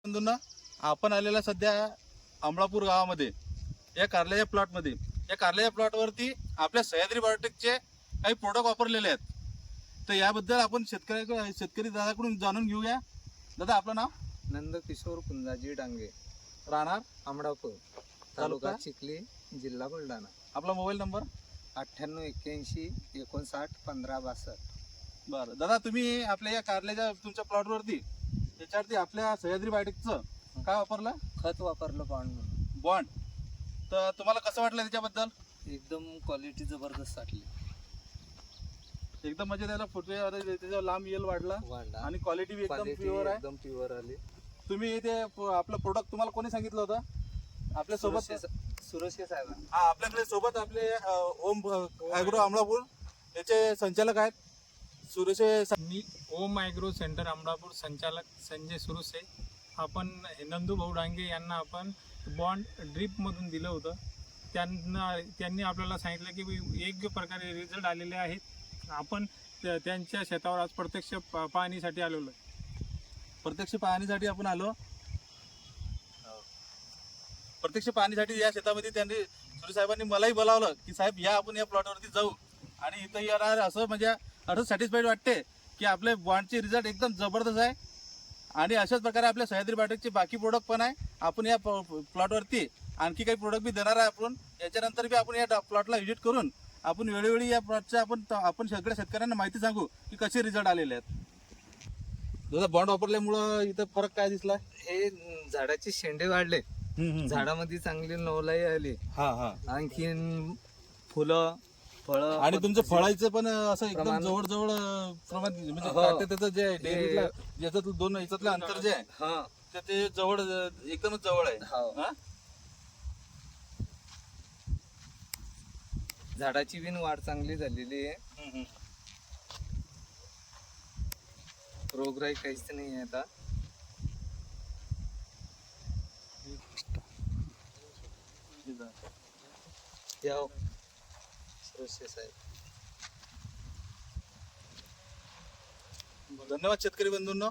बंधूंना, आपण आलेला सध्या अमळापूर गावामध्ये या कारल्याच्या प्लॉटमध्ये. या कारल्याच्या प्लॉटवरती आपल्या सह्याद्री बायोटेकचे काही प्रोडक्ट वापरलेले आहेत. तर याबद्दल आपण शेतकरी दादाकडून जाणून घेऊया. दादा, आपलं नाव? नंदकिशोर कुंजाजी डांगे, राहणार अमळापूर, तालुका चिखली, जिल्हा बुलढाणा. आपला मोबाईल नंबर? 9881 59 15 62. बरं दादा, तुम्ही आपल्या या कारल्याच्या तुमच्या प्लॉटवरती याच्यावरती आपल्या सह्याद्री बायोटेकचं काय वापरलं? खत वापरलं बॉन्ड म्हणून. बॉन्ड. तर तुम्हाला कसं वाटलं त्याच्याबद्दल? एकदम क्वालिटी जबरदस्त वाटली. एकदम म्हणजे त्याला फुटवे त्याचा लांब येल वाढला वाढला आणि क्वालिटी बी एकदम क्वालिटी प्युअर आहे. एकदम प्युअर आली. तुम्ही ते आपलं प्रोडक्ट तुम्हाला कोणी सांगितलं होतं? आपल्या सोबत सुरेश साहेब. हा, आपल्याकडे सोबत आपले ओम ॲग्रो अमळापूर याचे संचालक आहेत सुरेश. मी ओम ॲग्रो सेंटर अमळापूर संचालक संजय सुरुसे. आपण नंदू भाऊ डांगे यांना आपण बॉन्ड ड्रीपमधून दिलं होतं. त्यांनी आपल्याला सांगितलं की योग्य प्रकारे रिझल्ट आलेले आहेत. आपण त्यांच्या शेतावर आज प्रत्यक्ष पाहणीसाठी आलेलो आहे. प्रत्यक्ष पाहणीसाठी आपण आलो. प्रत्यक्ष पाहणीसाठी या शेतामध्ये त्यांनी सुरेश साहेबांनी मलाही बोलावलं की साहेब या आपण या प्लॉटवरती जाऊ आणि इथं येणार. असं म्हणजे असं सॅटिस्फाईड वाटते की आपले बॉन्डचे रिझल्ट एकदम जबरदस्त आहे. आणि अशाच प्रकारे आपल्या सह्याद्री बायोटेकचे बाकी प्रोडक्ट पण आहे. आपण या प्लॉटवरती आणखी काही प्रोडक्ट बी देणार आहे. आपण याच्यानंतर बी आपण या प्लॉटला व्हिजिट करून आपण वेळोवेळी या प्लॉटच्या आपण सगळ्या शेतकऱ्यांना माहिती सांगू की कसे रिझल्ट आलेले आहेत. दादा, बॉन्ड वापरल्यामुळं इथं फरक काय दिसला? हे झाडाचे शेंडे वाढले, झाडामध्ये चांगली नवलाई आली, हा हा, आणखीन फुलं फळं आणि तुमचं फळायचं पण असं एकदम जवळ प्रमाण म्हणजे काटे त्याचं जे डेअरीला याच्यात दोन याच्यातलं अंतर जे आहे हा ते जवळ एकदमच जवळ आहे. हा? झाडाची बिन वाढ चांगली झालेली आहे. रोगराई काहीच नाही आहे आता. या सुरेश साहेब. धन्यवाद शेतकरी बंधूंनो.